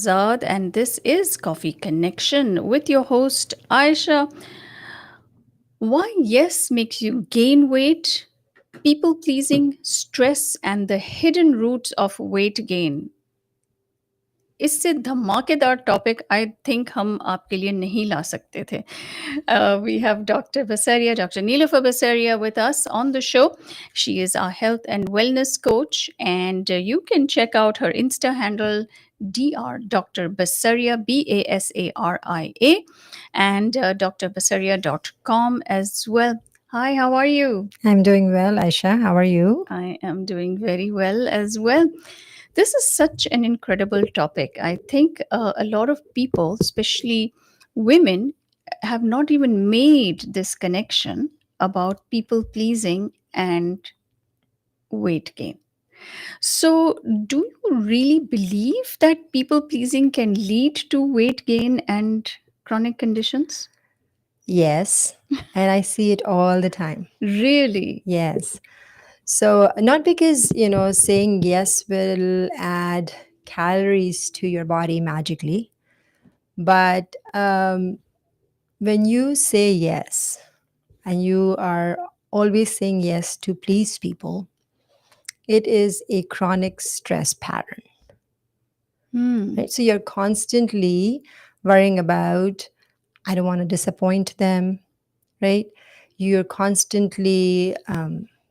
Azad, and this is Coffee Connection with your host Aisha. Why yes makes you gain weight, people pleasing, stress, and the hidden roots of weight gain. इससे धमाकेदार topic I think हम आपके लिए नहीं ला सकते थे. We have Dr. Basaria, Dr. Nilofer Basaria with us on the show. She is our health and wellness coach, and you can check out her Insta handle, Dr. Basaria, Basaria, and drbasaria.com as well. Hi, how are you? I'm doing well, Aisha. How are you? I am doing very well as well. This is such an incredible topic. I think a lot of people, especially women, have not even made this connection about people pleasing and weight gain. So, do you really believe that people pleasing can lead to weight gain and chronic conditions? Yes, and I see it all the time. Really? Yes. So, not because, saying yes will add calories to your body magically, but when you say yes and you are always saying yes to please people, it is a chronic stress pattern, Hmm. right? So, you're constantly worrying about, I don't want to disappoint them, right? You're constantly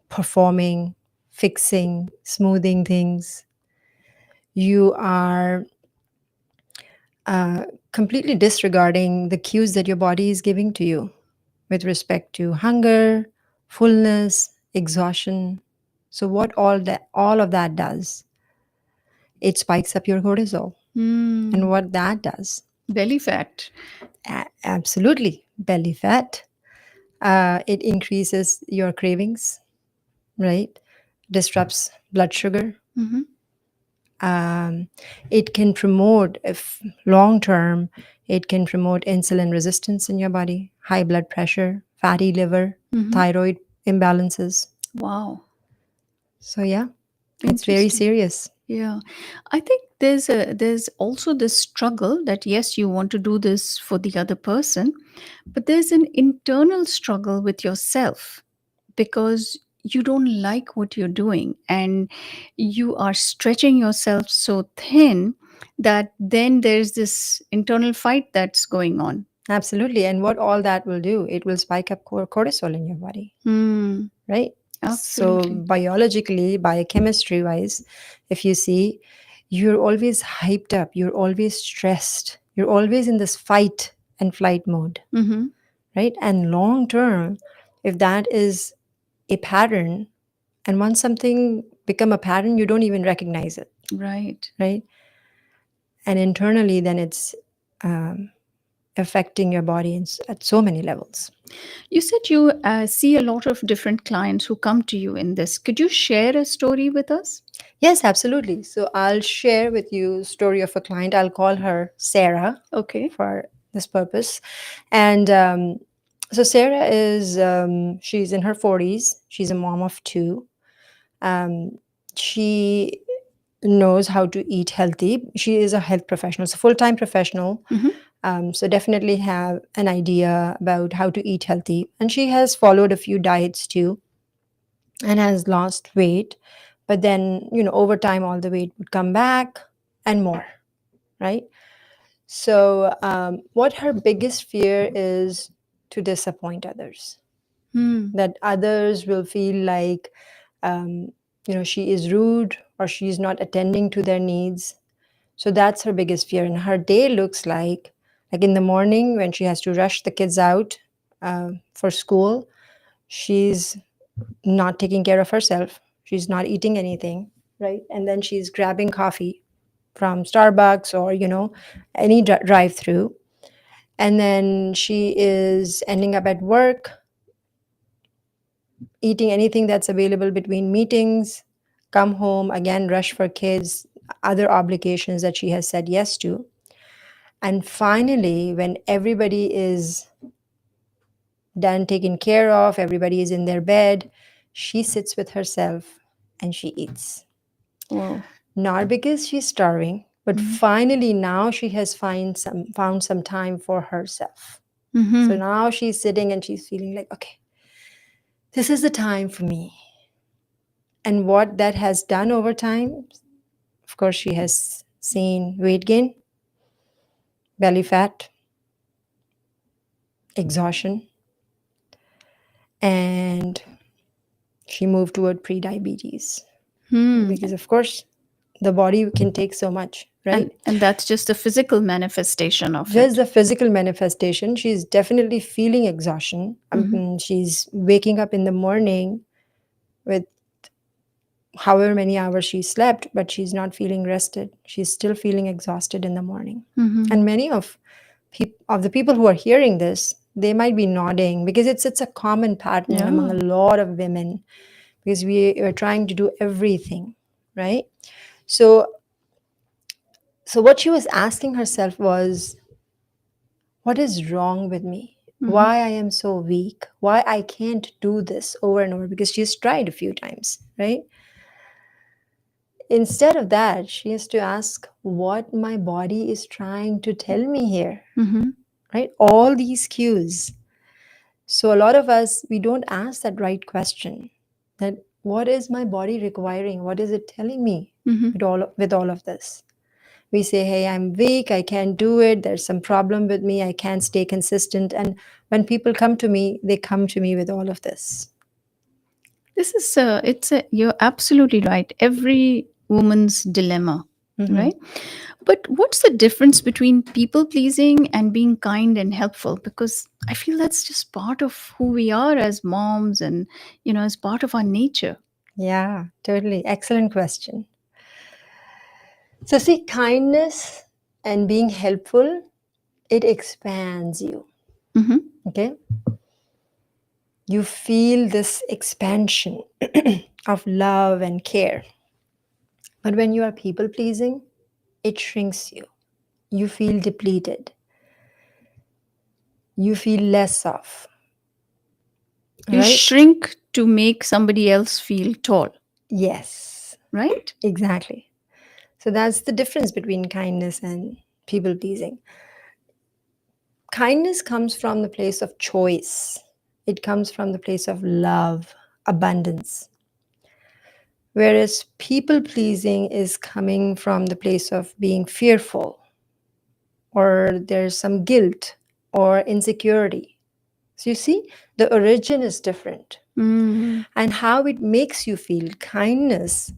performing, fixing, smoothing things. You are completely disregarding the cues that your body is giving to you with respect to hunger, fullness, exhaustion. So what all of that does, it spikes up your cortisol. And Hmm. what that does, Belly fat. absolutely belly fat. It increases your cravings, right? Disrupts blood sugar. Mm-hmm. Um, it can promote, if long term, it can promote insulin resistance in your body, high blood pressure, fatty liver, Mm-hmm. thyroid imbalances. Wow. So yeah, it's very Interesting. serious. Yeah, I think there's also this struggle that yes, you want to do this for the other person, but there's an internal struggle with yourself because you don't like what you're doing and you are stretching yourself so thin that then there's this internal fight that's going on. Absolutely. And what all that will do, it will spike up cortisol in your body, Hmm. right? So Absolutely. biologically, biochemistry wise, if you see, you're always hyped up, you're always stressed, you're always in this fight and flight mode, Mm-hmm. right? And long term, if that is a pattern, and once something become a pattern, you don't even recognize it, Right. right? And internally, then it's um, affecting your body at so many levels. You said you see a lot of different clients who come to you in this. Could you share a story with us? Yes, absolutely. So I'll share with you a story of a client. I'll call her Sarah Okay. for this purpose. And so Sarah is, she's in her 40s. She's a mom of two. Um, she knows how to eat healthy. She is a health professional, so full-time professional. Mm-hmm. So definitely have an idea about how to eat healthy. And she has followed a few diets too and has lost weight. But then, over time, all the weight would come back and more, right? So, what her biggest fear is to disappoint others, Hmm. that others will feel like, um, she is rude or she's not attending to their needs. So that's her biggest fear. And her day looks like in the morning when she has to rush the kids out for school, she's not taking care of herself. She's not eating anything, right? And then she's grabbing coffee from Starbucks or, any drive through. And then she is ending up at work, eating anything that's available between meetings, come home, again, rush for kids, other obligations that she has said yes to. And finally, when everybody is done, taken care of, everybody is in their bed, she sits with herself and she eats. Wow. Not because she's starving, But finally, now she has found some time for herself. So Mm-hmm. now she's sitting and she's feeling like, okay, this is the time for me. And what that has done over time, of course, she has seen weight gain, belly fat, exhaustion, and she moved toward pre-diabetes. Hmm. Because, of course, the body can take so much, right? And that's just a physical manifestation of Just it. the physical manifestation. She's definitely feeling exhaustion. Mm-hmm. She's waking up in the morning with however many hours she slept, but she's not feeling rested. She's still feeling exhausted in the morning. Mm-hmm. And many of the people who are hearing this, they might be nodding because it's a common pattern among Yeah. a lot of women because we are trying to do everything, right? So what she was asking herself was, what is wrong with me? Mm-hmm. Why I am so weak? Why I can't do this over and over? Because she's tried a few times, right? Instead of that, she has to ask what my body is trying to tell me here, Mm-hmm. right? All these cues. So a lot of us, we don't ask that right question. That what is my body requiring? What is it telling me Mm-hmm. with all of this? We say, hey, I'm weak, I can't do it, there's some problem with me, I can't stay consistent. And when people come to me, they come to me with all of this. This is you're absolutely right. Every woman's dilemma, Hmm. right? But what's the difference between people pleasing and being kind and helpful? Because I feel that's just part of who we are as moms and, as part of our nature. Yeah, totally. Excellent question. So, see, kindness and being helpful, it expands you. Mm-hmm. Okay. You feel this expansion of love and care. But when you are people pleasing, it shrinks you. You feel depleted. You feel less of, You right? shrink to make somebody else feel tall, Yes, right? exactly. So that's the difference between kindness and people pleasing. Kindness comes from the place of choice, it comes from the place of love, abundance. Whereas people pleasing is coming from the place of being fearful, or there's some guilt or insecurity. So you see, the origin is different. Mm. And how it makes you feel, kindness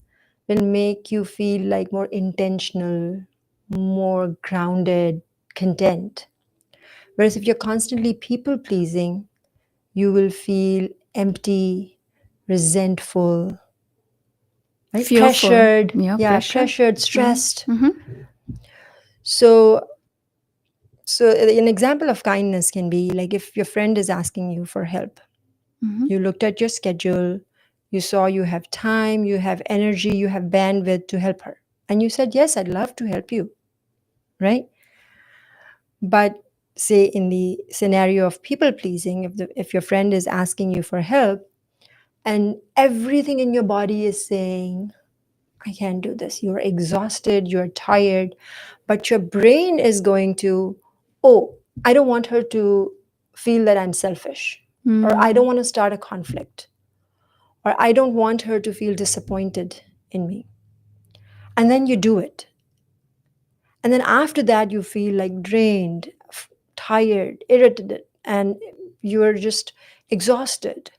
will make you feel like more intentional, more grounded, content. Whereas if you're constantly people pleasing, you will feel empty, resentful, right? Fearful. Pressured, Yeah, yeah, pressure. pressured, Yeah. stressed. Mm-hmm. So an example of kindness can be like if your friend is asking you for help. Mm-hmm. You looked at your schedule, you saw you have time, you have energy, you have bandwidth to help her. And you said, yes, I'd love to help you, right? But say in the scenario of people pleasing, if your friend is asking you for help and everything in your body is saying, I can't do this. You're exhausted, you're tired, but your brain is going to, oh, I don't want her to feel that I'm selfish, or I don't Mm. want to start a conflict, or I don't want her to feel disappointed in me. And then you do it. And then after that, you feel like drained, tired, irritated, and you're just exhausted.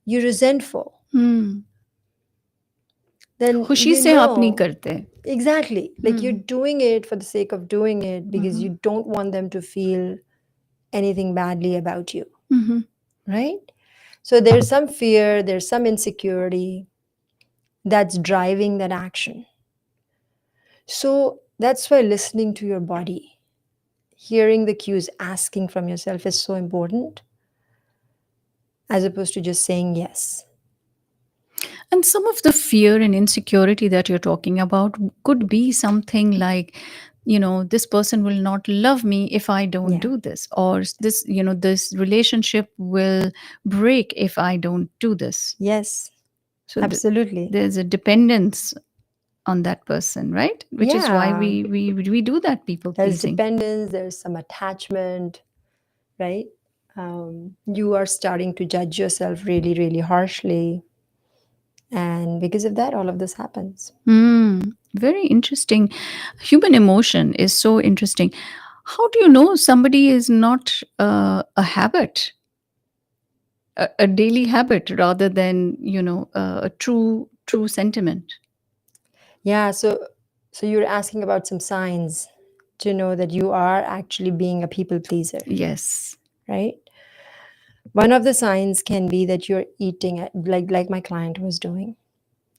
You're resentful. Mm. Then खुशी you से आप नहीं know करते. exactly, like you're Mm. doing it for the sake of doing it because Mm-hmm. you don't want them to feel anything badly about you, Mm-hmm. right? So there's some fear, there's some insecurity that's driving that action. So that's why listening to your body, hearing the cues, asking from yourself is so important as opposed to just saying yes. And some of the fear and insecurity that you're talking about could be something like, this person will not love me if I don't Yeah. do this, or this relationship will break if I don't do this. Yes, So absolutely. there's a dependence on that person, right? Which is why Yeah, we do that people there's pleasing. dependence, there's some attachment, right? You are starting to judge yourself really, really harshly. And because of that, all of this happens. Very interesting. Human emotion is so interesting. How do you know somebody is not a habit, a daily habit, rather than a true sentiment? Yeah, so you're asking about some signs to know that you are actually being a people pleaser, Yes. right? One of the signs can be that you're eating at, like my client was doing.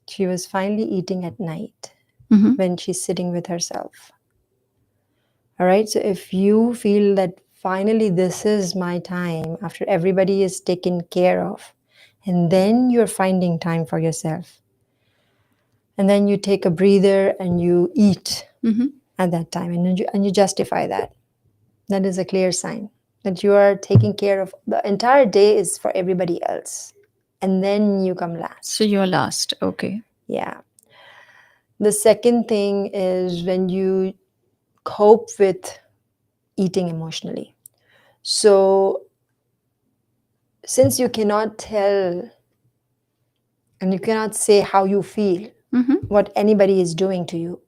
She was finally eating at night Hmm. when she's sitting with herself. All right. So if you feel that finally this is my time after everybody is taken care of, and then you're finding time for yourself, and then you take a breather and you eat Hmm. at that time, and you justify that, that is a clear sign that you are taking care of the entire day is for everybody else. And then you come So last. you're last. Okay. Yeah. The second thing is when you cope with eating emotionally. So since you cannot tell and you cannot say how you feel, Hmm. what anybody is doing to you,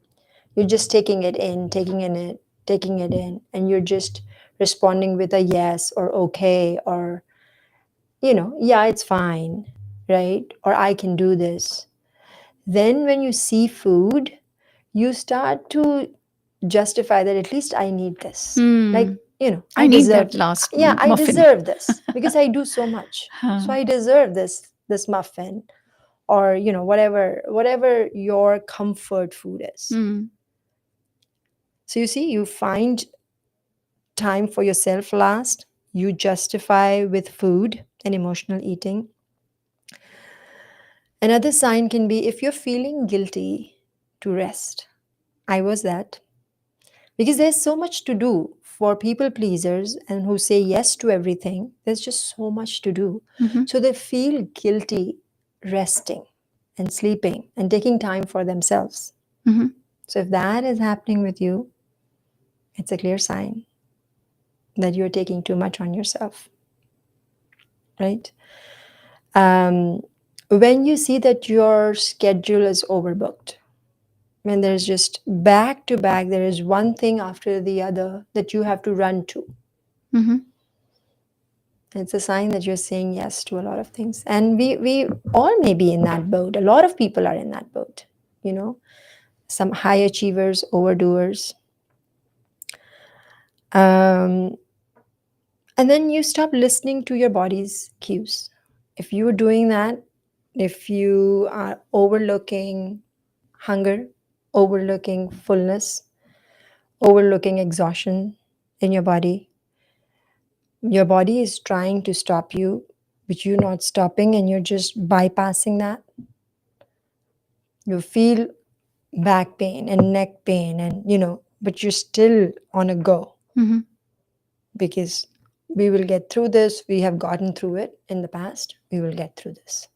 you're just taking it in, taking it in, and you're just responding with a yes or okay or, yeah, it's fine, right? Or I can do this. Then when you see food, you start to justify that at least I need this. Like, Hmm. I I need deserve, that last yeah, I muffin. deserve this because I do so much. So Huh. I deserve this muffin or, whatever your comfort food is. Hmm. So you see, you find time for yourself last, you justify with food and emotional eating. Another sign can be if you're feeling guilty to rest. I was that. Because there's so much to do for people pleasers and who say yes to everything. There's just so much to do. Hmm. So they feel guilty resting and sleeping and taking time for themselves. Hmm. So if that is happening with you, it's a clear sign that you're taking too much on yourself, right? Um, when you see that your schedule is overbooked, when there's just back to back, there is one thing after the other that you have to run to. Hmm. It's a sign that you're saying yes to a lot of things. And we all may be in that boat. A lot of people are in that boat, you know, some high achievers, overdoers. Um, and then you stop listening to your body's cues. If you're doing that, if you are overlooking hunger, overlooking fullness, overlooking exhaustion in your body is trying to stop you, but you're not stopping and you're just bypassing that. You feel back pain and neck pain, and but you're still on a go Hmm. because we will get through this. We have gotten through it in the past. We will get through this.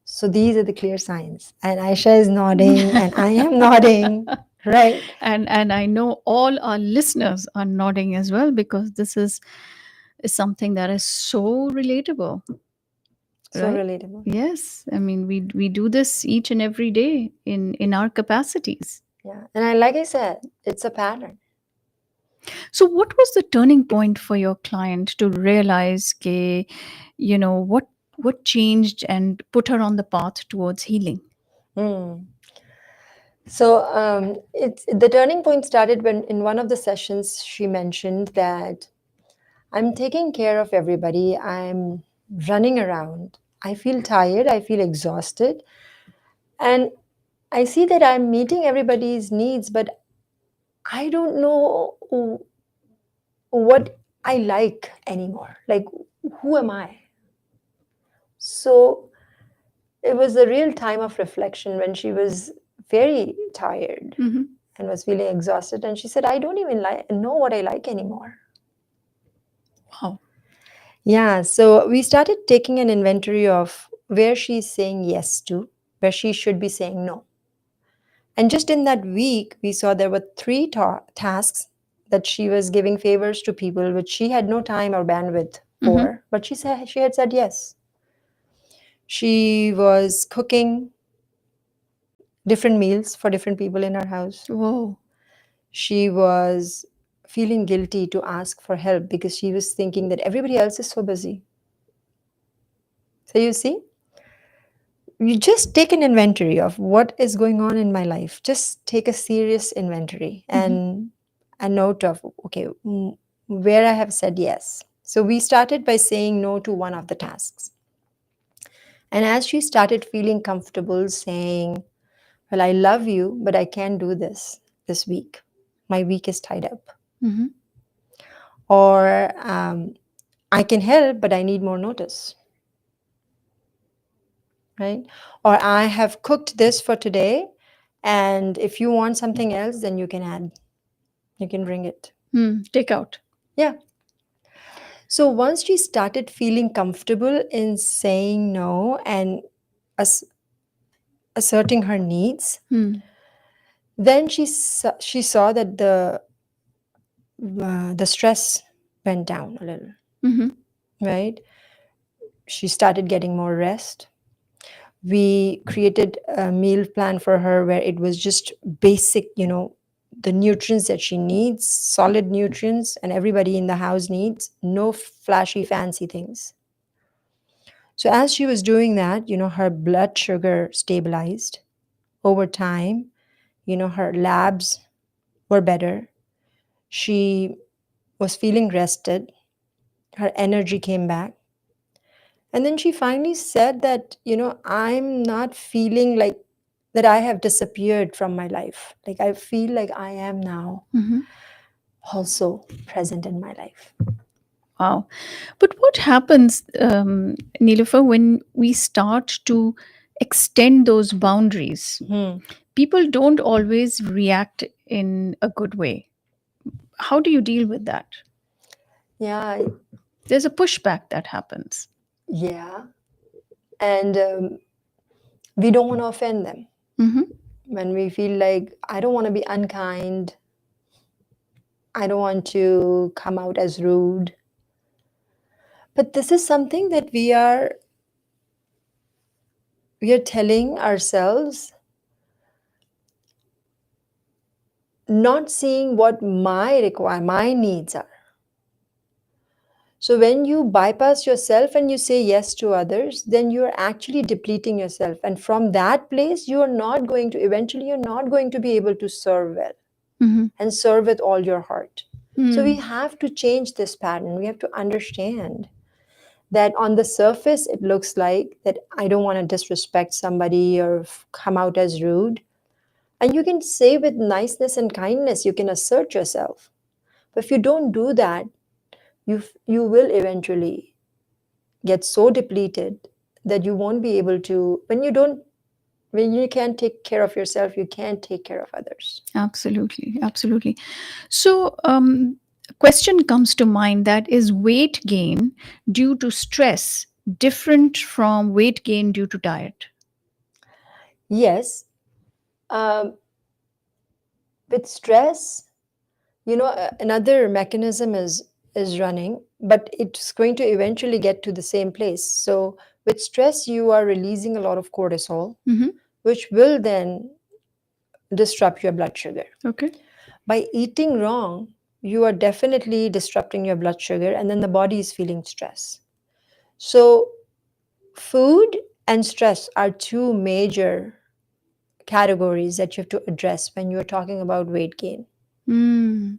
So these are the clear signs. And Aisha is nodding, and I am nodding, right? And I know all our listeners are nodding as well, because this is something that is so relatable, So right? relatable. Yes, I mean we do this each and every day in our capacities. Yeah. And like I said, it's a pattern. So what was the turning point for your client to realize ke, what changed and put her on the path towards healing? Mm. So it's the turning point started when in one of the sessions she mentioned that I'm taking care of everybody. I'm running around. I feel tired. I feel exhausted. And I see that I'm meeting everybody's needs, but I don't know what I like anymore. Like, who am I? So it was a real time of reflection when she was very tired Hmm. and was feeling exhausted. And she said, I don't even know what I like anymore. Wow. Yeah, so we started taking an inventory of where she's saying yes to, where she should be saying no. And just in that week, we saw there were three tasks that she was giving favors to people which she had no time or bandwidth Mm-hmm. for, but she had said yes. She was cooking different meals for different people in her house. Whoa. She was feeling guilty to ask for help because she was thinking that everybody else is so busy. So you see, you just take an inventory of what is going on in my life. Just take a serious inventory Mm-hmm. and a note of, okay, where I have said yes. So we started by saying no to one of the tasks. And as she started feeling comfortable saying, well, I love you, but I can't do this week. My week is tied up. Mm-hmm. Or I can help, but I need more notice. Right? Or I have cooked this for today, and if you want something else, then you can add, you can bring it. Take out. Yeah. So once she started feeling comfortable in saying no and ass- asserting her needs, Mm. then she saw that the stress went down a little, Mm-hmm. right? She started getting more rest. We created a meal plan for her where it was just basic, the nutrients that she needs, solid nutrients, and everybody in the house needs, no flashy fancy things. So as she was doing that, her blood sugar stabilized over time. Her labs were better. She was feeling rested. Her energy came back. And then she finally said that, I'm not feeling like that I have disappeared from my life. Like I feel like I am now Mm-hmm. also present in my life. Wow. But what happens, Nilofer, when we start to extend those boundaries? Hmm. People don't always react in a good way. How do you deal with that? Yeah, There's a pushback that happens. yeah. And we don't want to offend them. Mm-hmm. When we feel like, I don't want to be unkind, I don't want to come out as rude. But this is something that we are telling ourselves, not seeing what my needs are. So when you bypass yourself and you say yes to others, then you are actually depleting yourself. And from that place, you're not going to be able to serve well Mm-hmm. and serve with all your heart. So we Mm. have to change this pattern. We have to understand that on the surface, it looks like that I don't want to disrespect somebody or come out as rude. And you can say with niceness and kindness, you can assert yourself. But if you don't do that, you will eventually get so depleted that you won't be able to, when you can't take care of yourself, you can't take care of others. Absolutely. Absolutely. So, a question comes to mind, that is weight gain due to stress different from weight gain due to diet? Yes, um, with stress, another mechanism is running, but it's going to eventually get to the same place. So with stress, you are releasing a lot of cortisol, Mm-hmm. which will then disrupt your blood sugar. Okay. By eating wrong, you are definitely disrupting your blood sugar, and then the body is feeling stress. So food and stress are two major categories that you have to address when you're talking about weight gain. Mm.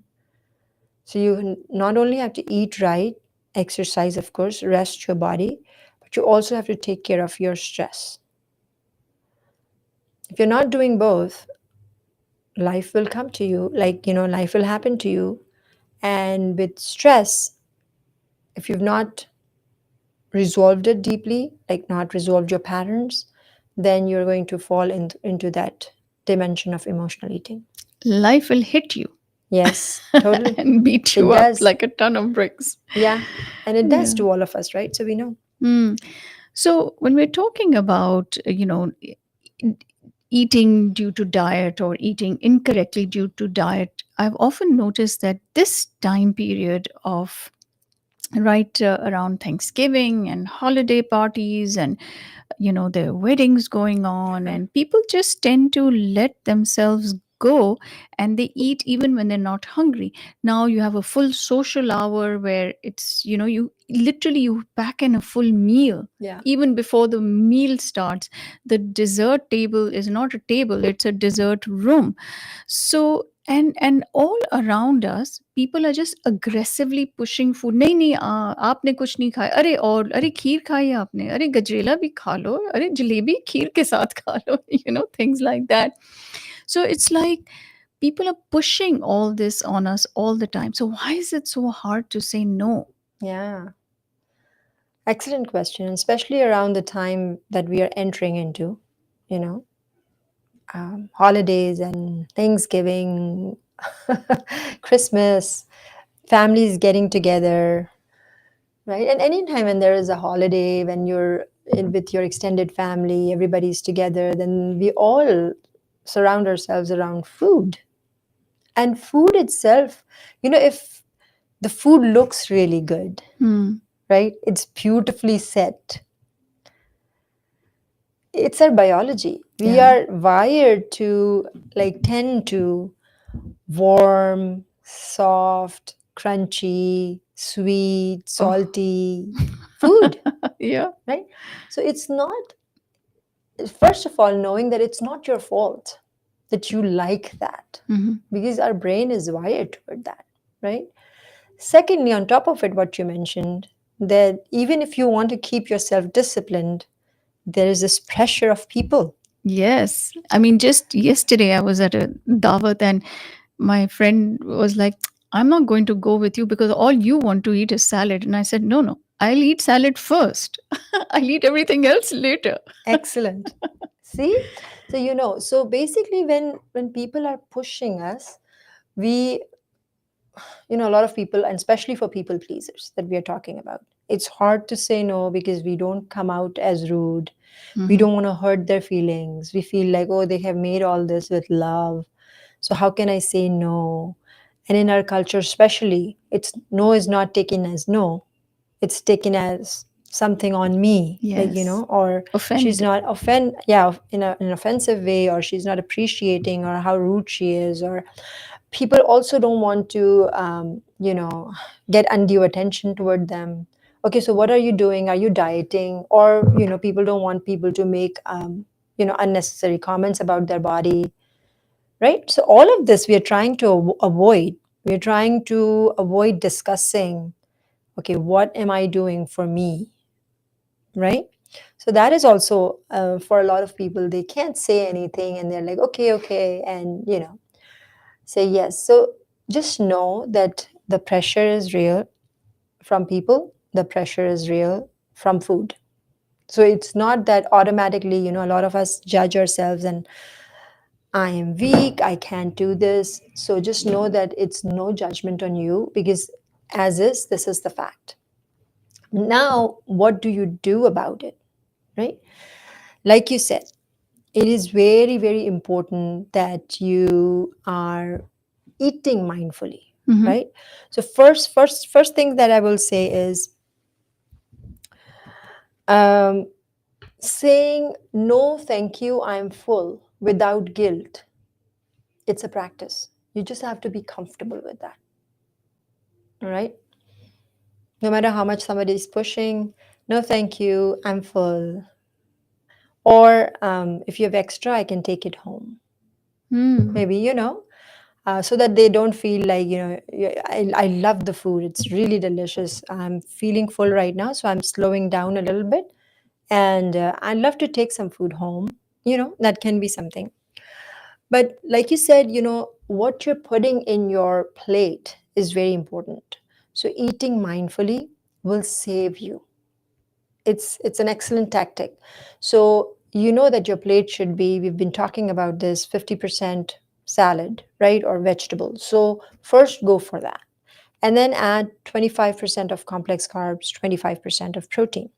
So you not only have to eat right, exercise, of course, rest your body, but you also have to take care of your stress. If you're not doing both, life will come to you, like, life will happen to you. And with stress, if you've not resolved it deeply, like not resolved your patterns, then you're going to fall into that dimension of emotional eating. Life will hit you Yes, totally. and beat It you up does. like a ton of bricks. Yeah. And it does Yeah. to all of us, right? So we know. Mm. So when we're talking about, eating due to diet or eating incorrectly due to diet, I've often noticed that this time period of right around Thanksgiving and holiday parties and there are weddings going on and people just tend to let themselves go and they eat even when they're not hungry. Now you have a full social hour where it's you literally you pack in a full meal Yeah. even before the meal starts. The dessert table is not a table, it's a dessert room. So and all around us people are just aggressively pushing food. नहीं नहीं आपने कुछ नहीं खाया, अरे और अरे खीर खाई है आपने, अरे गजरेला भी खा लो, अरे जलेबी खीर के साथ खा लो, things like that. So it's like people are pushing all this on us all the time. So why is it so hard to say no? Yeah. Excellent question, especially around the time that we are entering into, you know, holidays and Thanksgiving, Christmas, families getting together, right? And anytime when there is a holiday, when you're with your extended family, everybody's together, then we all surround ourselves around food. And food itself, if the food looks really good, Hmm. right? It's beautifully set. It's our biology. We Yeah. are wired to like tend to warm, soft, crunchy, sweet, Oh. salty food, Yeah. right? So it's not, first of all, knowing that it's not your fault that you like that, Mhm. because our brain is wired toward that, right? Secondly, on top of it, what you mentioned, that even if you want to keep yourself disciplined, there is this pressure of people. Yes. I mean, just yesterday I was at a Dawat and my friend was like, I'm not going to go with you because all you want to eat is salad. And I said, no, no, I'll eat salad first. I'll eat everything else later. Excellent. See? So so basically when people are pushing us, we a lot of people, and especially for people pleasers that we are talking about, it's hard to say no because we don't come out as rude. We Mhm. don't want to hurt their feelings. We feel like, oh, they have made all this with love. So how can I say no? And in our culture, especially, it's no is not taken as no. It's taken as something on me, like, Yes. or she's Offend. not yeah, in an offensive way, or she's not appreciating, or how rude she is, or people also don't want to get undue attention toward them. Okay, so what are you doing? Are you dieting? Or people don't want people to make unnecessary comments about their body, right? So all of this we are trying to avoid. We're trying to avoid discussing, okay, what am I doing for me, right? So that is also for a lot of people, they can't say anything and they're like, okay, okay, and say yes. So just know that the pressure is real from people, the pressure is real from food. So it's not that automatically, a lot of us judge ourselves and I am weak, I can't do this. So just know that it's no judgment on you, because as is, this is the fact. Now, what do you do about it, right? Like you said, it is very, very important that you are eating mindfully, Mhm. right? So first thing that I will say is, um, saying no, thank you, I'm full without guilt. It's a practice. You just have to be comfortable with that. All right. No matter how much somebody is pushing, no, thank you, I'm full. Or if you have extra, I can take it home. Mm. Maybe, so that they don't feel like, "Yeah, I love the food. It's really delicious. I'm feeling full right now, so I'm slowing down a little bit. And I'd love to take some food home." That can be something. But like you said, what you're putting in your plate is very important. So eating mindfully will save you. It's an excellent tactic. So you know that your plate should be, we've been talking about this, 50% salad, right? Or vegetables. So first go for that. And then add 25% of complex carbs, 25% of protein,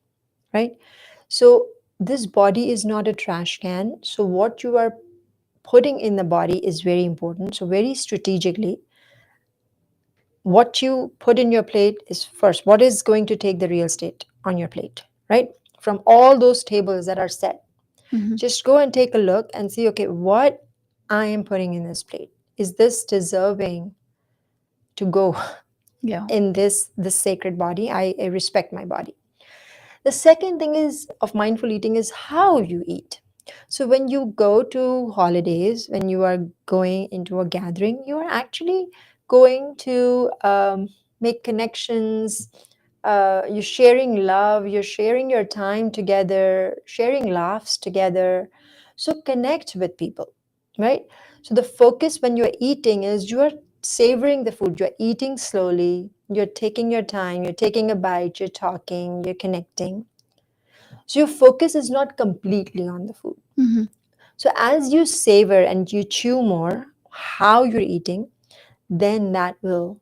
right? So this body is not a trash can. So what you are putting in the body is very important. So very strategically, what you put in your plate is first what is going to take the real estate on your plate, right? From all those tables that are set, Hmm. just go and take a look and see, okay, what I am putting in this plate, is this deserving to go Yeah. in this sacred body? I respect my body. The second thing is of mindful eating is how you eat. So when you go to holidays, when you are going into a gathering, you are actually going to make connections. You're sharing love, you're sharing your time together, sharing laughs together. So connect with people, right? So the focus when you're eating is you are savoring the food, you're eating slowly, you're taking your time, you're taking a bite, you're talking, you're connecting. So your focus is not completely on the food. Hmm. So as you savor and you chew more how you're eating, then that will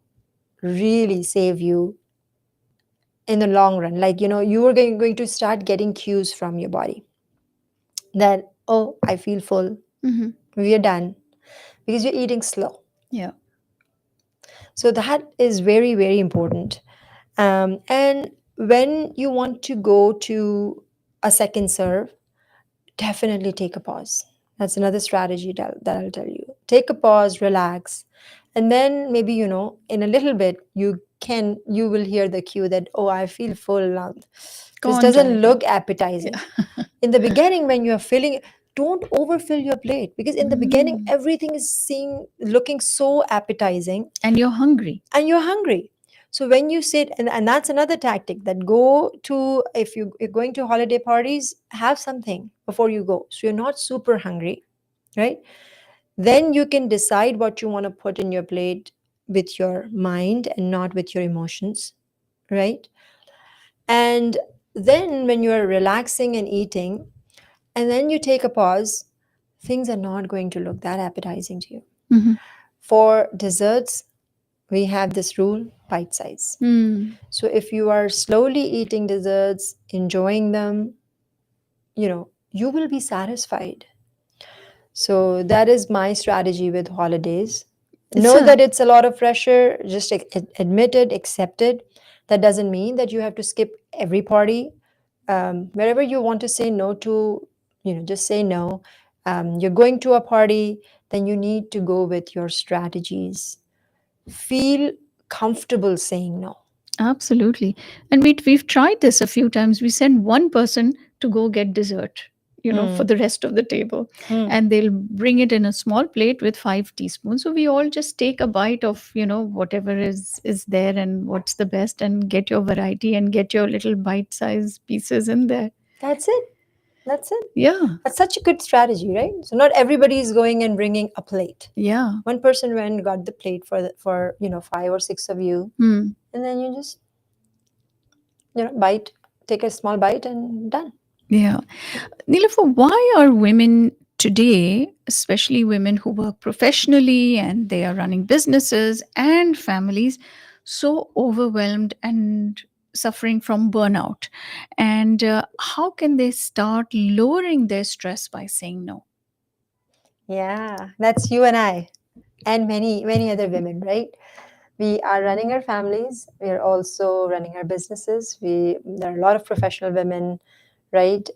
really save you in the long run. Like, you are going to start getting cues from your body that, oh, I feel full. Hmm. We are done, because you're eating slow. Yeah. So that is very, very important. And when you want to go to a second serve, definitely take a pause. That's another strategy that I'll tell you. Take a pause, relax, and then maybe, in a little bit, you will hear the cue that, oh, I feel full now. Go This on, try doesn't again. look appetizing. Yeah. In the beginning, when you're filling, don't overfill your plate, because in the beginning, Mm. everything is looking so appetizing, And you're hungry. and you're hungry. So when you sit, and that's another tactic, that go to, if you're going to holiday parties, have something before you go, so you're not super hungry, right? Then you can decide what you want to put in your plate with your mind and not with your emotions, right? And then when you're relaxing and eating, and then you take a pause, things are not going to look that appetizing to you. Hmm. For desserts, we have this rule: bite size. Mm. So if you are slowly eating desserts, enjoying them, you will be satisfied. So that is my strategy with holidays. It's Know a that it's a lot of pressure, just admit it, accept it. That doesn't mean that you have to skip every party. Wherever you want to say no to, just say no. You're going to a party, then you need to go with your strategies. Feel comfortable saying no. Absolutely. And we've tried this a few times. We send one person to go get dessert, for Hmm. the rest of the table. Hmm. And they'll bring it in a small plate with 5 teaspoons. So we all just take a bite of, whatever is there and what's the best, and get your variety and get your little bite-sized pieces in there. That's it. That's it. Yeah. That's such a good strategy, right? So not everybody is going and bringing a plate. Yeah. One person went and got the plate for 5 or 6 of you, Hmm. and then you just bite, take a small bite, and done. Yeah. Nilofer, why are women today, especially women who work professionally and they are running businesses and families, so overwhelmed and suffering from burnout? And how can they start lowering their stress by saying no? Yeah, that's you and I, and many many other women, right? We are running our families. We are also running our businesses. There are a lot of professional women, right?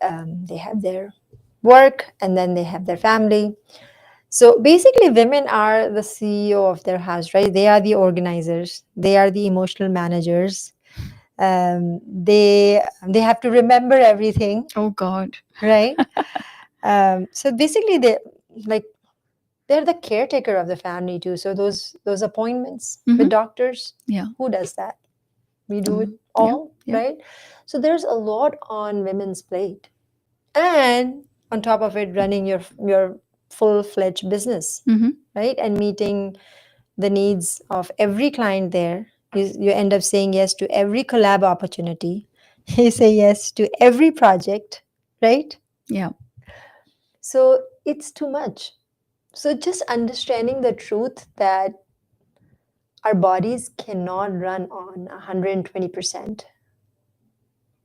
They have their work, and then they have their family. So basically, women are the CEO of their house, right? They are the organizers. They are the emotional managers. They have to remember everything, Oh, God. right? So basically, like they're the caretaker of the family too. So those appointments with Hmm. doctors, Yeah. who does that? We do it Yeah. all, Yeah. right? So there's a lot on women's plate, and on top of it, running your full-fledged business, Hmm. right? And meeting the needs of every client there. You end up saying yes to every collab opportunity. You say yes to every project, right? Yeah. So it's too much. So just understanding the truth that our bodies cannot run on 120%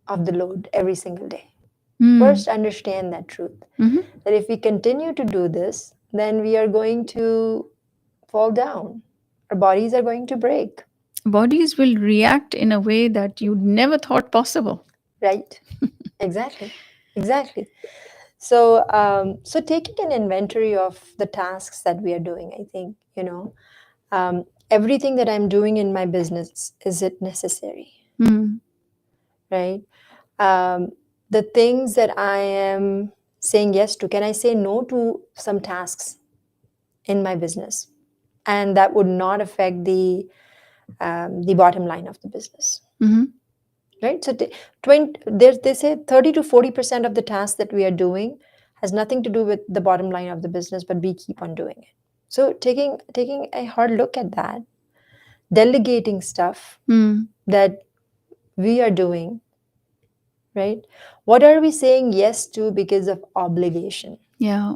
of the load every single day. Mm. First, understand that truth. Hmm. That if we continue to do this, then we are going to fall down. Our bodies are going to break, Bodies will react in a way that you never thought possible. right? Exactly. Exactly. So, so taking an inventory of the tasks that we are doing, I think, everything that I'm doing in my business, is it necessary, Hmm. right? Um, the things that I am saying yes to, can I say no to some tasks in my business, and that would not affect the bottom line of the business, Hmm. right? So, 20, they say 30 to 40% of the tasks that we are doing has nothing to do with the bottom line of the business, but we keep on doing it. So, taking a hard look at that, delegating stuff Hmm. that we are doing, right? What are we saying yes to because of obligation? Yeah,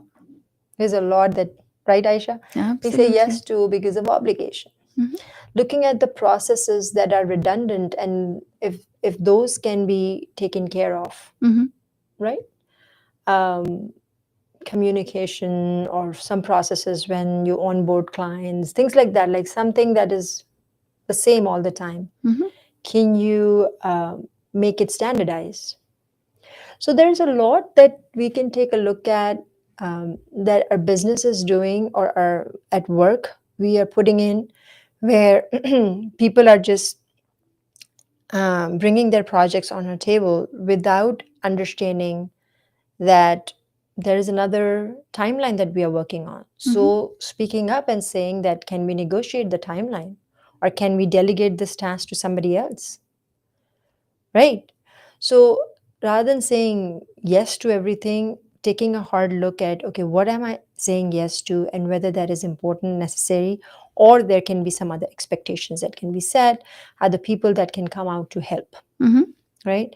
There's a lot that, right, Aisha? We say yes absolutely. to because of obligation. Hmm. Looking at the processes that are redundant, and if those can be taken care of, Hmm. right? Um, Communication or some processes when you onboard clients, things like that, like something that is the same all the time. Hmm. Can you make it standardized? So there's a lot that we can take a look at, that our business is doing or are at work we are putting in, where people are just bringing their projects on our table without understanding that there is another timeline that we are working on. Hmm. So speaking up and saying that, can we negotiate the timeline, or can we delegate this task to somebody else, right? So rather than saying yes to everything, taking a hard look at, okay, what am I saying yes to, and whether that is important, necessary, or there can be some other expectations that can be set, other people that can come out to help, Hmm. right?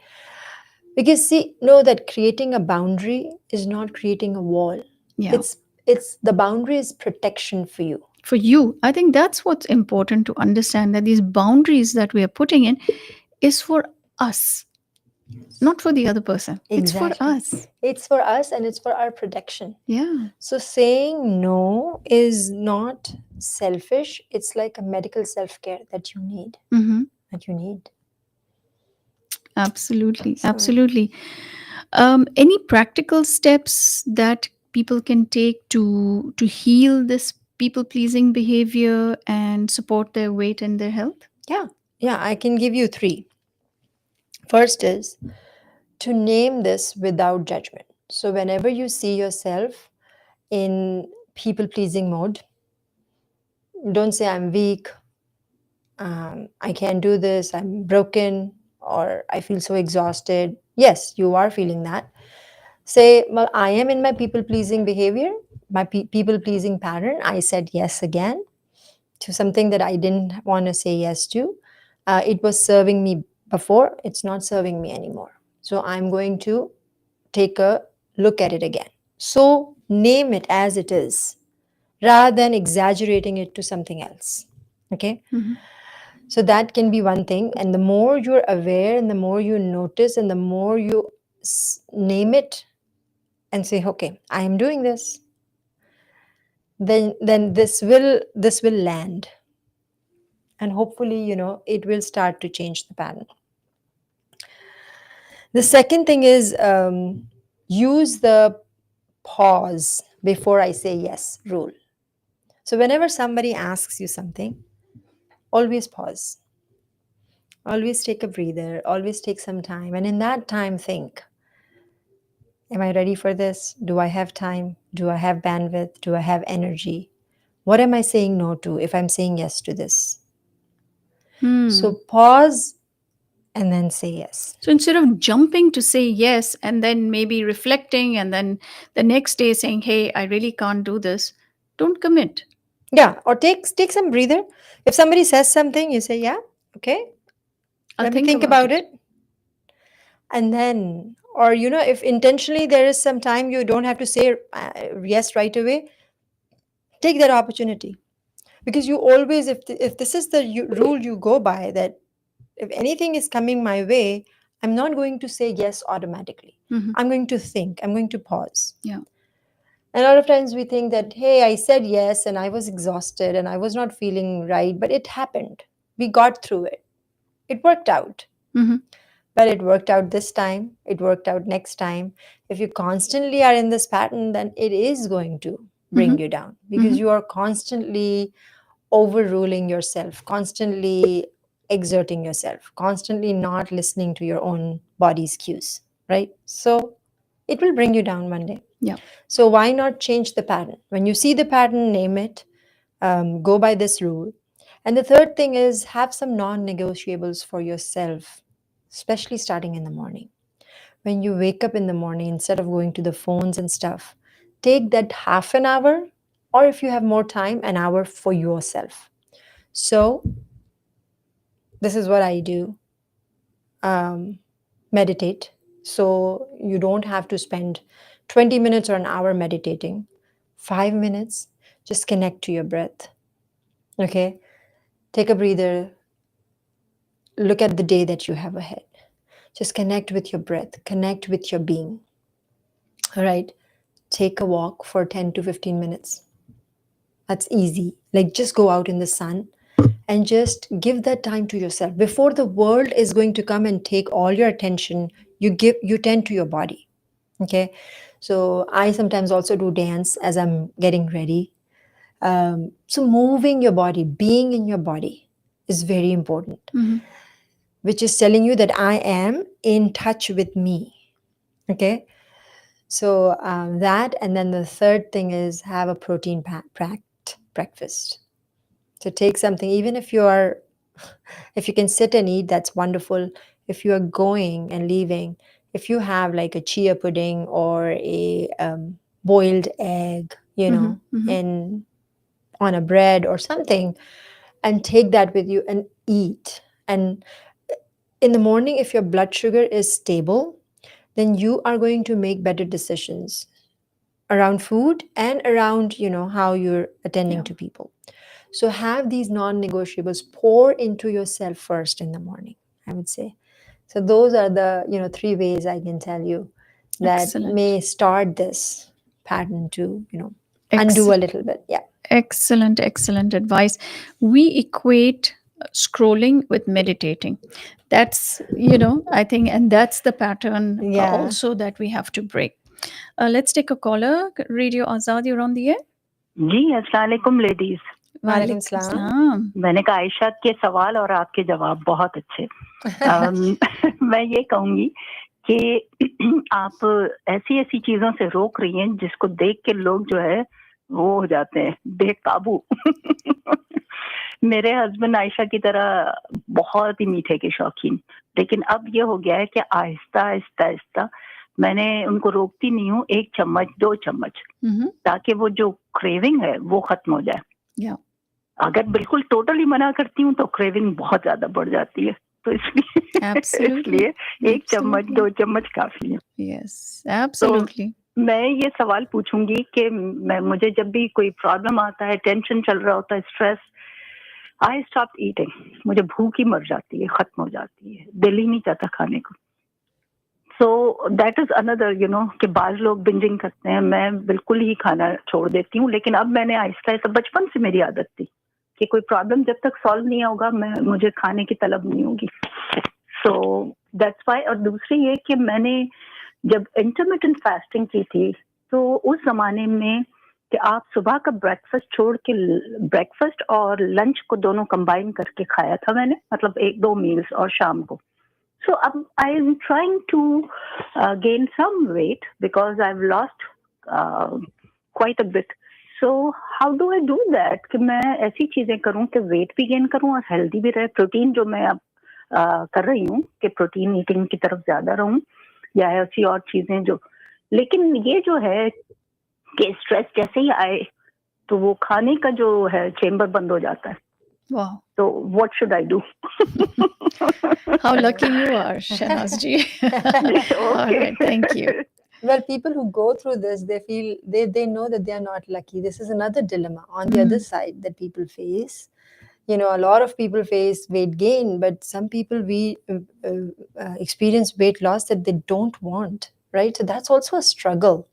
Because see, know that creating a boundary is not creating a wall. Yeah. It's the boundary is protection for you. For you, I think that's what's important to understand, that these boundaries that we are putting in is for us, not for the other person. It's for Exactly. us. It's for us and it's for our protection. Yeah. So saying no is not selfish. It's like a medical self-care that you need. Hmm. That you need. Absolutely. So Absolutely. Any practical steps that people can take to heal this people pleasing behavior and support their weight and their health? yeah. Yeah, I can give you three. First is to name this without judgment. So whenever you see yourself in people pleasing mode, don't say I'm weak, I can't do this, I'm broken, or I feel so exhausted. Yes, you are feeling that. Say, well, I am in my people pleasing behavior, my people pleasing pattern. I said yes again to something that I didn't want to say yes to. It was serving me before, it's not serving me anymore. So I'm going to take a look at it again. So name it as it is rather than exaggerating it to something else. Okay. Hmm. So that can be one thing. And the more you're aware and the more you notice and the more you name it and say, okay, I am doing this, then this will land. And hopefully, it will start to change the pattern. The second thing is, use the pause before I say yes rule. So whenever somebody asks you something, always pause. Always take a breather, always take some time. And in that time, think, am I ready for this? Do I have time? Do I have bandwidth? Do I have energy? What am I saying no to if I'm saying yes to this? So Hmm. pause and then say yes. So instead of jumping to say yes and then maybe reflecting and then the next day saying, hey, I really can't do this, don't commit. Yeah, or take some breather. If somebody says something, you say, yeah, okay, I'll let me think think about about it. it. And then, or if intentionally there is some time you don't have to say yes right away, take that opportunity. Because you always, if this is the rule you go by, that if anything is coming my way, I'm not going to say yes automatically. Hmm. I'm going to think, I'm going to pause. Yeah. And a lot of times we think that, hey, I said yes and I was exhausted and I was not feeling right, but it happened. We got through it. It worked out. Mm-hmm. But it worked out this time, it worked out next time. If you constantly are in this pattern, then it is going to Mm-hmm. bring you down Mm-hmm. because you are constantly overruling yourself, constantly exerting yourself, constantly not listening to your own body's cues, right? So it will bring you down one day. Yeah. So why not change the pattern? When you see the pattern, name it, go by this rule. And the third thing is have some non negotiables for yourself, especially starting in the morning. When you wake up in the morning, instead of going to the phones and stuff, take that half an hour, or if you have more time, an hour for yourself. So, this is what I do, meditate. So, you don't have to spend 20 minutes or an hour meditating. 5 minutes, just connect to your breath. Okay? Take a breather, look at the day that you have ahead. Just connect with your breath, connect with your being. All right? Take a walk for 10 to 15 minutes. That's easy. Like just go out in the sun and just give that time to yourself. Before the world is going to come and take all your attention, you tend to your body. Okay? So I sometimes also do dance as I'm getting ready. So moving your body, being in your body is very important, Mm-hmm. which is telling you that I am in touch with me. Okay. So that, and then the third thing is have a protein packed breakfast. So take something, even if you are, if you can sit and eat, that's wonderful. If you are going and leaving, if you have like a chia pudding or a boiled egg, Mm-hmm. Mm-hmm. in on a bread or something, and take that with you and eat. And in the morning, if your blood sugar is stable, then you are going to make better decisions around food and around how you're attending Yeah. to people. So have these non-negotiables, pour into yourself first in the morning, I would say. So those are the three ways I can tell you that Excellent. may start this pattern to undo Ex- a little bit. Yeah. Excellent, excellent advice. We equate scrolling with meditating. That's, I think, and that's the pattern Yeah. also that we have to break. Let's take a caller. Radio Azad, you're on the air. जी अस्सलाम वालेकुम ladies. Walaikum Walaikum salam. salam. मैंने कहा आयशा के सवाल और आपके जवाब बहुत अच्छे। मैं ये कहूंगी कि आप ऐसी ऐसी चीजों से रोक रही हैं जिसको देख के लोग जो है वो हो जाते हैं बेकाबू। मेरे हस्बैंड आयशा की तरह बहुत ही मीठे के शौकीन, लेकिन अब ये हो गया है कि आहिस्ता आहिस्ता आहिस्ता मैंने उनको रोकती नहीं हूँ, 1 चम्मच 2 चम्मच, ताकि वो जो क्रेविंग है वो खत्म हो जाए। Yeah. अगर बिल्कुल टोटली मना करती हूँ तो क्रेविंग बहुत ज्यादा बढ़ जाती है, तो इसलिए Absolutely. इसलिए 1 चम्मच Absolutely. 2 चम्मच काफी है। Yes, तो absolutely. मैं ये सवाल पूछूंगी कि मुझे जब भी कोई प्रॉब्लम आता है, टेंशन चल रहा होता है, स्ट्रेस, आई स्टॉप ईटिंग, मुझे भूख ही मर जाती है, खत्म हो जाती है, दिल ही नहीं चाहता खाने को। सो दैट इज अनदर कि बाज लोग बिंजिंग करते हैं, मैं बिल्कुल ही खाना छोड़ देती हूँ। लेकिन अब मैंने आहिस्ता आहिस्ता, बचपन से मेरी आदत थी कि कोई प्रॉब्लम जब तक सॉल्व नहीं होगा मुझे खाने की तलब नहीं होगी। So that's why. और दूसरी ये कि मैंने जब इंटरमिटेंट फास्टिंग की थी तो उस जमाने में कि आप सुबह का ब्रेकफास्ट छोड़ के ब्रेकफास्ट और लंच को दोनों कंबाइन करके खाया था मैंने, मतलब 1-2 मील्स, और शाम को। So I am trying to gain some weight because I've lost quite a bit. So how do I do that कि मैं ऐसी चीजें करूं कि weight भी gain करूं और healthy भी रहे। प्रोटीन जो मैं अब कर रही हूँ कि प्रोटीन ईटिंग की तरफ ज्यादा रहूं, या ऐसी और चीजें जो, लेकिन ये जो है कि स्ट्रेस जैसे ही आए तो वो खाने का जो है चेम्बर बंद हो जाता है। Wow. So what should I do? How lucky you are, Shahnaz ji. All right, thank you. Well, people who go through this, they feel they know that they are not lucky. This is another dilemma on the other side that people face. A lot of people face weight gain, but some people we experience weight loss that they don't want, right? So that's also a struggle.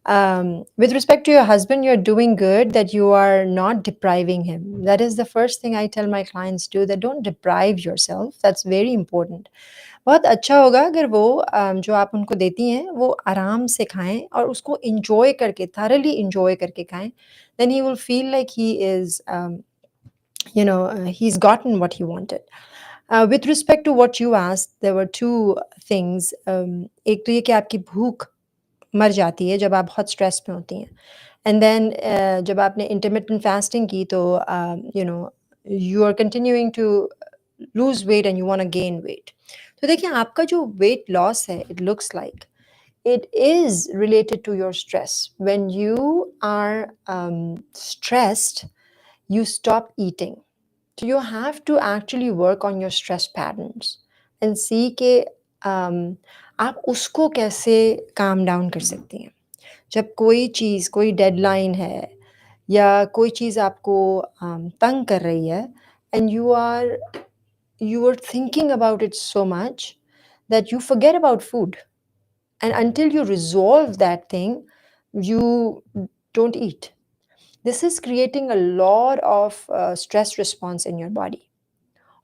With respect to your husband, you're doing good that you are not depriving him. That is the first thing I tell my clients do, that don't deprive yourself. That's very important. बहुत अच्छा होगा अगर वो जो आप उनको देती हैं वो आराम से खाएं और उसको enjoy करके, thoroughly enjoy करके खाएं. Then he will feel like he is he's gotten what he wanted. With respect to what you asked, there were two things. एक तो ये कि आपकी भूख मर जाती है जब आप बहुत स्ट्रेस में होती हैं, एंड देन जब आपने इंटरमिटेंट फास्टिंग की तो you are continuing to lose weight and you want to gain weight. तो देखिए आपका जो वेट लॉस है, it looks like it is related to your stress. When you are stressed, you stop eating. So you have to actually work on your stress patterns and see कि आप उसको कैसे calm down कर सकती हैं. जब कोई चीज़, कोई डेडलाइन है या कोई चीज़ आपको तंग कर रही है, and you are thinking about it so much that you forget about food, and until you resolve that thing, you don't eat. This is creating a lot of stress response in your body.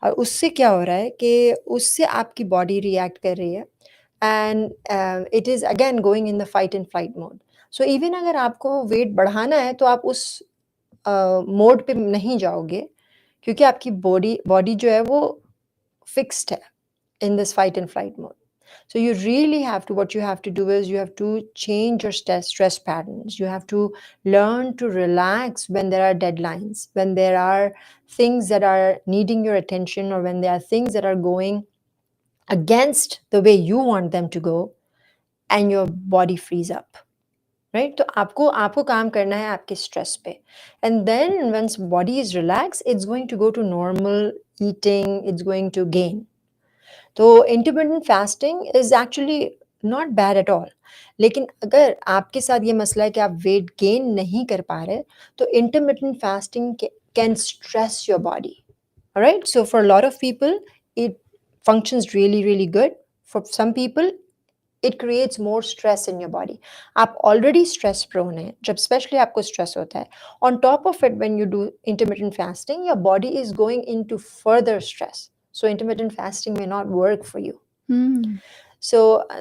और उससे क्या हो रहा है कि उससे आपकी body react कर रही है, and it is again going in the fight and flight mode. So even अगर आपको वेट बढ़ाना है तो आप उस मोड पे नहीं जाओगे, क्योंकि आपकी बॉडी बॉडी जो है वो फिक्स्ड है in this fight and flight mode. So you really have to, what you have to do is you have to change your stress patterns. You have to learn to relax when there are deadlines, when there are things that are needing your attention, or when there are things that are going against the way you want them to go, and your body frees up. Right? तो आपको आपको काम करना है आपके stress पे, and then once body is relaxed, it's going to go to normal eating, it's going to gain. तो intermittent fasting is actually not bad at all. लेकिन अगर आपके साथ ये मसला है कि आप वेट गेन नहीं कर पा रहे, तो intermittent fasting can stress your body. Alright, so for lot of people it functions really really good. For some people it creates more stress in your body. आप already stress prone हैं, जब especially आपको stress होता है, on top of it when you do intermittent fasting, your body is going into further stress. So intermittent fasting may not work for you. So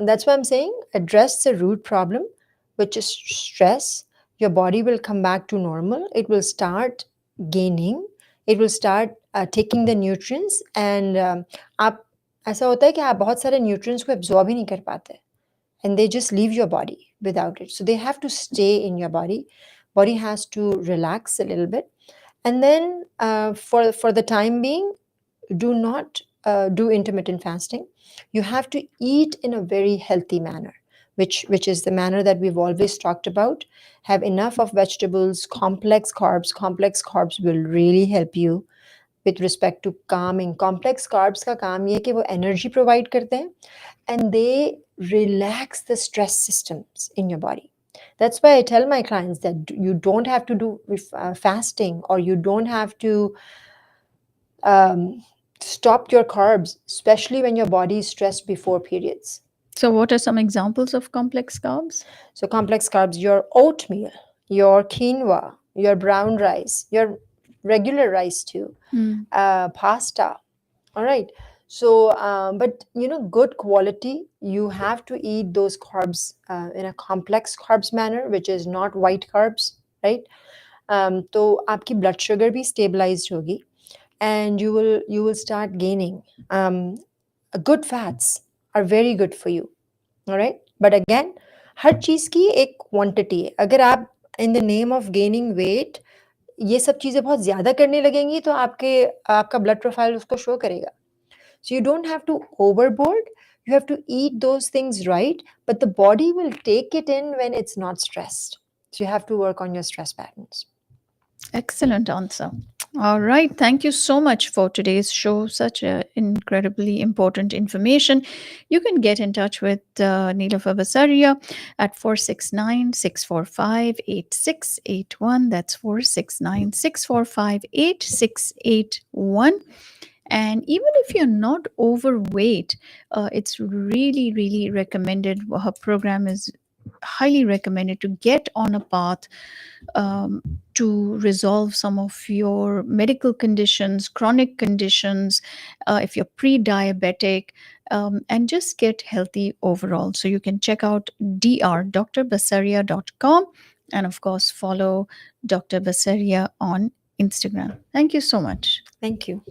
that's why I'm saying address the root problem, which is stress. Your body will come back to normal. It will start gaining. It will start taking the nutrients. And आप ऐसा होता है कि आप बहुत सारे nutrients को absorb ही नहीं कर पाते, and they just leave your body without it. So they have to stay in your body. Body has to relax a little bit. And then for the time being, do not do intermittent fasting. You have to eat in a very healthy manner, which is the manner that we've always talked about. Have enough of vegetables, complex carbs. Complex carbs will really help you with respect to calming. Complex carbs का काम ये कि वो energy provide करते हैं, and they relax the stress systems in your body. That's why I tell my clients that you don't have to do fasting, or you don't have to stop your carbs, especially when your body is stressed before periods. So, what are some examples of complex carbs? So complex carbs, your oatmeal, your quinoa, your brown rice, your regular rice too, pasta. All right. So, but good quality, you have to eat those carbs in a complex carbs manner, which is not white carbs, right? तो आपकी blood sugar भी stabilized होगी, and you will start gaining. Good fats are very good for you. All right. But again, हर चीज़ की एक quantity है. अगर आप in the name of gaining weight ये सब चीज़ें बहुत ज़्यादा करने लगेंगी तो आपका blood profile उसको show करेगा. So you don't have to overboard. You have to eat those things right, but the body will take it in when it's not stressed. So you have to work on your stress patterns. Excellent answer. All right. Thank you so much for today's show. Such incredibly important information. You can get in touch with Neelofer Basaria at 469-645-8681. That's 469-645-8681. And even if you're not overweight, it's really, really recommended. Her program is highly recommend it to get on a path um, to resolve some of your medical conditions, chronic conditions, if you're pre diabetic, and just get healthy overall. So you can check out drbasaria.com and, of course, follow Dr. Basaria on Instagram. Thank you so much. Thank you.